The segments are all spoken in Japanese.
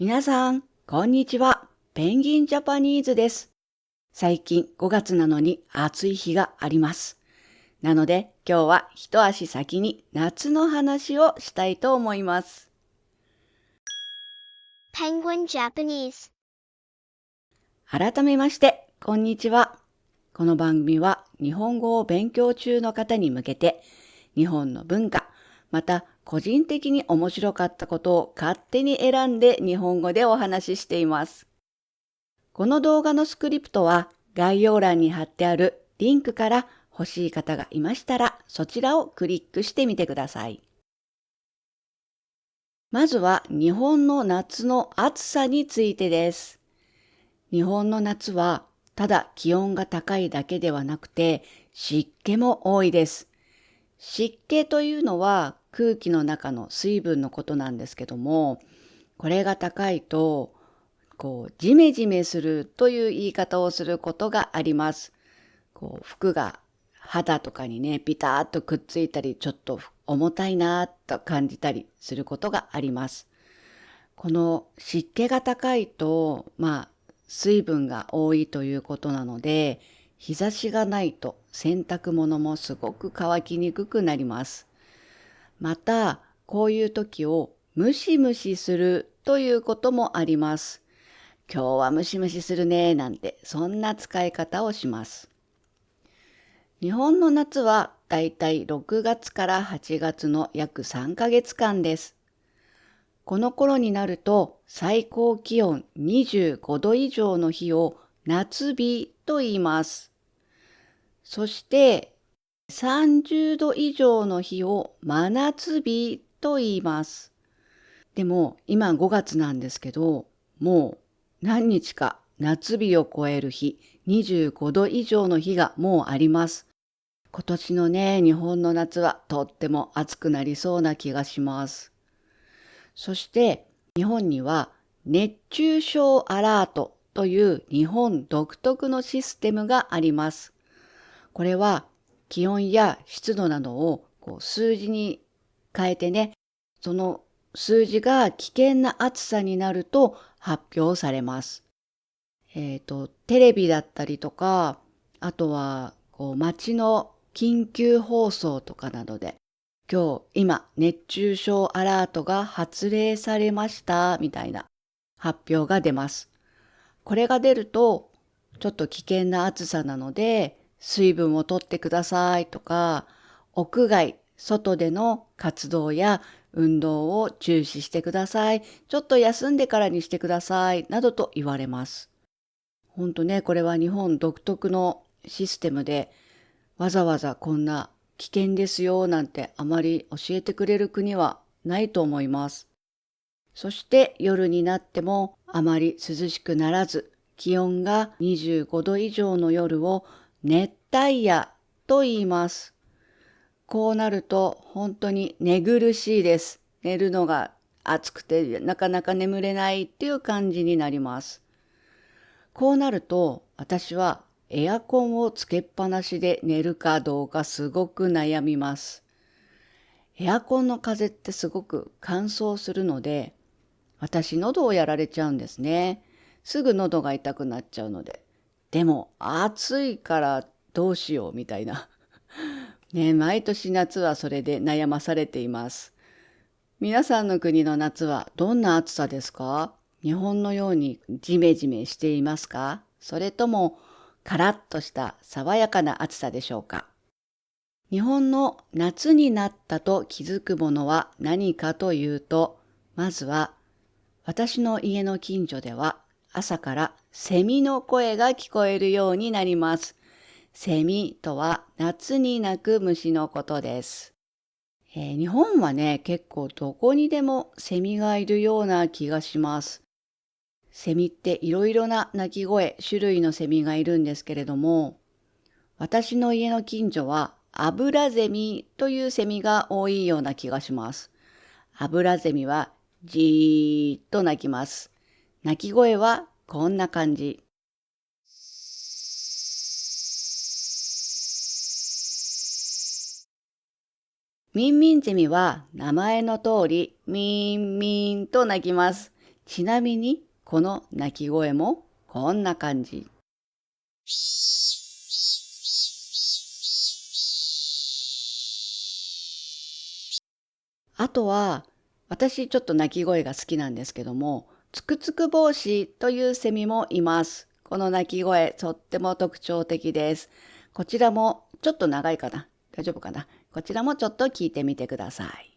皆さん、こんにちは。ペンギンジャパニーズです。最近5月なのに暑い日があります。なので今日は一足先に夏の話をしたいと思います。Penguin Japanese. 改めまして、こんにちは。この番組は日本語を勉強中の方に向けて、日本の文化、また個人的に面白かったことを勝手に選んで日本語でお話ししています。この動画のスクリプトは概要欄に貼ってあるリンクから欲しい方がいましたらそちらをクリックしてみてください。まずは日本の夏の暑さについてです。日本の夏はただ気温が高いだけではなくて湿気も多いです。湿気というのは空気の中の水分のことなんですけども、これが高いとジメジメするという言い方をすることがあります。服が肌とかにね、ピタッとくっついたり、ちょっと重たいなと感じたりすることがあります。この湿気が高いと、水分が多いということなので、日差しがないと洗濯物もすごく乾きにくくなります。また、こういう時をムシムシするということもあります。今日はムシムシするねなんて、そんな使い方をします。日本の夏はだいたい6月から8月の約3ヶ月間です。この頃になると最高気温25度以上の日を夏日と言います。そして30度以上の日を真夏日と言います。でも今5月なんですけど、もう何日か夏日を超える日、25度以上の日がもうあります。今年のね、日本の夏はとっても暑くなりそうな気がします。そして日本には熱中症アラートという日本独特のシステムがあります。これは気温や湿度などを数字に変えてね、その数字が危険な暑さになると発表されます。テレビだったりとか、あとは街の緊急放送とかなどで、今熱中症アラートが発令されましたみたいな発表が出ます。これが出るとちょっと危険な暑さなので水分をとってくださいとか、屋外、外での活動や運動を中止してください。ちょっと休んでからにしてください。などと言われます。ほんとね、これは日本独特のシステムで、わざわざこんな危険ですよなんてあまり教えてくれる国はないと思います。そして夜になってもあまり涼しくならず、気温が25度以上の夜を熱帯夜と言います。こうなると本当に寝苦しいです。寝るのが暑くてなかなか眠れないっていう感じになります。こうなると私はエアコンをつけっぱなしで寝るかどうかすごく悩みます。エアコンの風ってすごく乾燥するので、私喉をやられちゃうんですね。すぐ喉が痛くなっちゃうので。でも暑いからどうしようみたいな。ね、毎年夏はそれで悩まされています。皆さんの国の夏はどんな暑さですか？日本のようにジメジメしていますか？それともカラッとした爽やかな暑さでしょうか？日本の夏になったと気づくものは何かというと、まずは私の家の近所では朝からセミの声が聞こえるようになります。セミとは夏に鳴く虫のことです。日本はね、結構どこにでもセミがいるような気がします。セミっていろいろな鳴き声、種類のセミがいるんですけれども、私の家の近所はアブラゼミというセミが多いような気がします。アブラゼミはじーっと鳴きます。鳴き声はこんな感じ。ミンミンゼミは名前の通りミンミンと鳴きます。ちなみにこの鳴き声もこんな感じ。あとは、私ちょっと鳴き声が好きなんですけども、つくつく帽子というセミもいます。この鳴き声、とっても特徴的です。こちらもちょっと長いかな。大丈夫かな。こちらもちょっと聞いてみてください。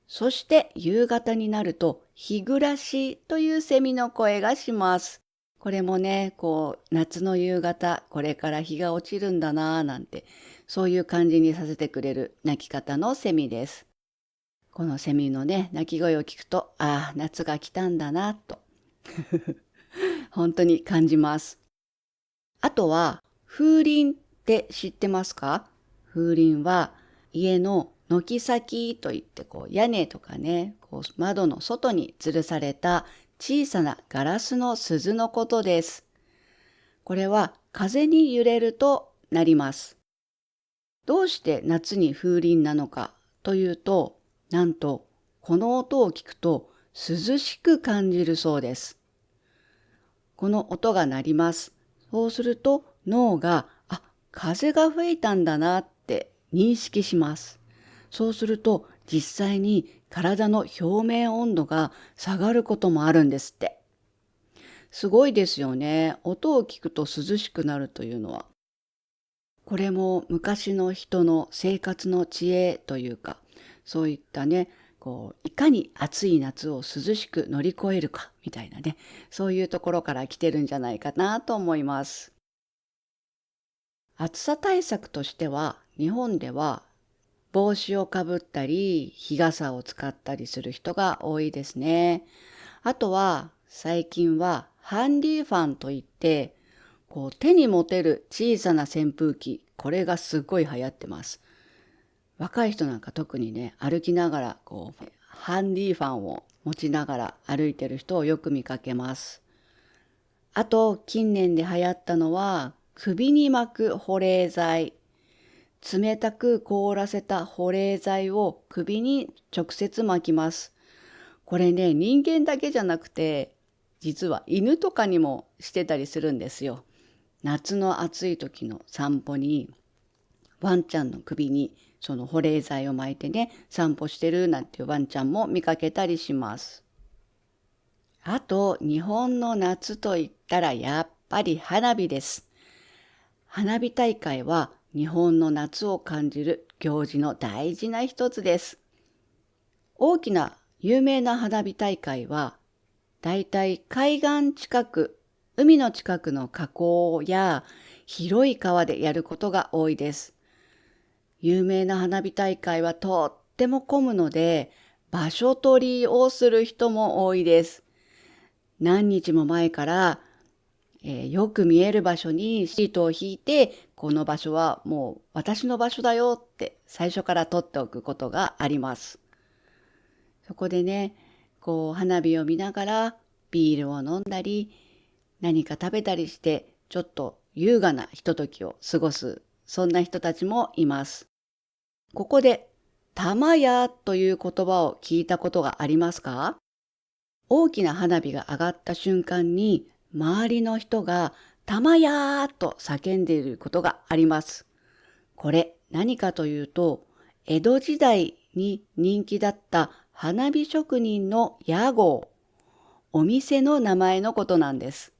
そして夕方になると、日暮らしというセミの声がします。これもね、夏の夕方、これから日が落ちるんだなぁなんて、そういう感じにさせてくれる鳴き方のセミです。このセミのね、鳴き声を聞くと、ああ、夏が来たんだなと、本当に感じます。あとは、風鈴って知ってますか？風鈴は家の軒先といって、屋根とかね、窓の外に吊るされた小さなガラスの鈴のことです。これは風に揺れると鳴ります。どうして夏に風鈴なのかというと、なんとこの音を聞くと涼しく感じるそうです。この音が鳴ります。そうすると脳が、風が吹いたんだなって認識します。そうすると実際に体の表面温度が下がることもあるんですって。すごいですよね。音を聞くと涼しくなるというのは。これも昔の人の生活の知恵というか、そういったね、いかに暑い夏を涼しく乗り越えるかみたいなね、そういうところから来てるんじゃないかなと思います。暑さ対策としては、日本では帽子をかぶったり、日傘を使ったりする人が多いですね。あとは、最近はハンディファンといって、手に持てる小さな扇風機、これがすごい流行ってます。若い人なんか特にね、歩きながら、ハンディファンを持ちながら歩いてる人をよく見かけます。あと、近年で流行ったのは、首に巻く保冷剤。冷たく凍らせた保冷剤を首に直接巻きます。これね、人間だけじゃなくて、実は犬とかにもしてたりするんですよ。夏の暑い時の散歩に、ワンちゃんの首にその保冷剤を巻いてね、散歩してるなんていうワンちゃんも見かけたりします。あと、日本の夏といったらやっぱり花火です。花火大会は日本の夏を感じる行事の大事な一つです。大きな有名な花火大会は、だいたい海岸近く、海の近くの河口や広い川でやることが多いです。有名な花火大会はとっても混むので、場所取りをする人も多いです。何日も前から、よく見える場所にシートを引いて、この場所はもう私の場所だよって最初から取っておくことがあります。そこでね、花火を見ながらビールを飲んだり、何か食べたりして、ちょっと優雅なひとときを過ごす、そんな人たちもいます。ここで、玉やという言葉を聞いたことがありますか？大きな花火が上がった瞬間に、周りの人が玉やーと叫んでいることがあります。これ何かというと、江戸時代に人気だった花火職人の屋号、お店の名前のことなんです。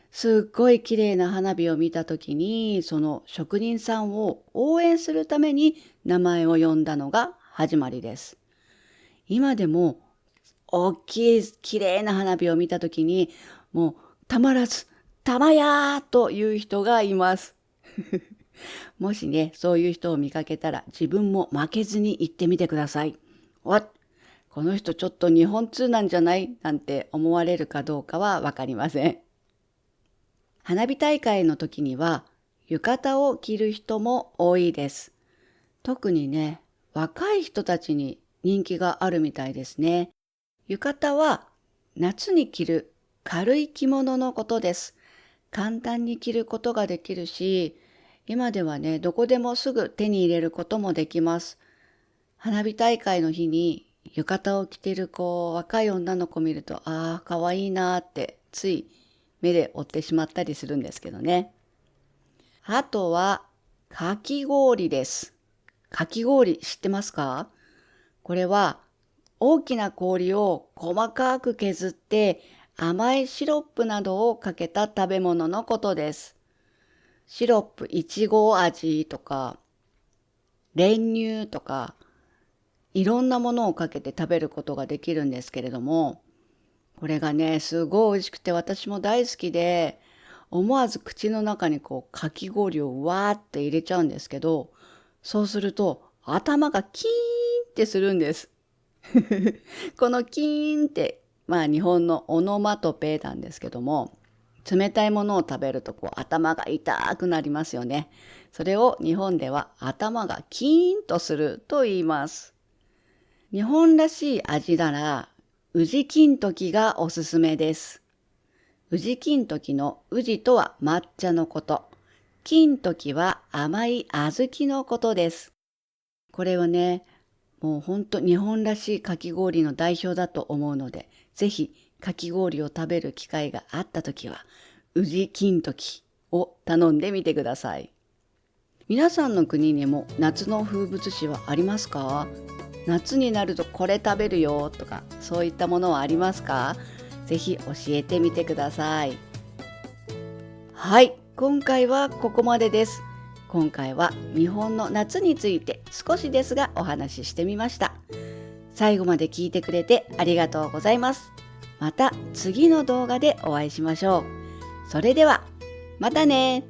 すっごい綺麗な花火を見たときに、その職人さんを応援するために名前を呼んだのが始まりです。今でも大きい綺麗な花火を見たときに、もうたまらず、たまやーという人がいます。もしね、そういう人を見かけたら自分も負けずに行ってみてください。この人ちょっと日本通なんじゃないなんて思われるかどうかはわかりません。花火大会の時には浴衣を着る人も多いです。特にね、若い人たちに人気があるみたいですね。浴衣は夏に着る軽い着物のことです。簡単に着ることができるし、今ではね、どこでもすぐ手に入れることもできます。花火大会の日に浴衣を着ている若い女の子を見ると、ああ、かわいいなーってつい目で追ってしまったりするんですけどね。あとは、かき氷です。かき氷知ってますか？これは大きな氷を細かく削って甘いシロップなどをかけた食べ物のことです。シロップいちご味とか練乳とかいろんなものをかけて食べることができるんですけれども、これがね、すごい美味しくて私も大好きで、思わず口の中にかき氷をわーって入れちゃうんですけど、そうすると頭がキーンってするんです。このキーンって、日本のオノマトペなんですけども、冷たいものを食べると頭が痛くなりますよね。それを日本では頭がキーンとすると言います。日本らしい味なら、宇治金時がおすすめです。宇治金時の宇治とは抹茶のこと。金時は甘い小豆のことです。これはね、もうほんと日本らしいかき氷の代表だと思うので、ぜひかき氷を食べる機会があったときは、宇治金時を頼んでみてください。皆さんの国にも夏の風物詩はありますか？夏になるとこれ食べるよとか、そういったものはありますか？ぜひ教えてみてください。はい、今回はここまでです。今回は日本の夏について少しですがお話ししてみました。最後まで聞いてくれてありがとうございます。また次の動画でお会いしましょう。それでは、またね。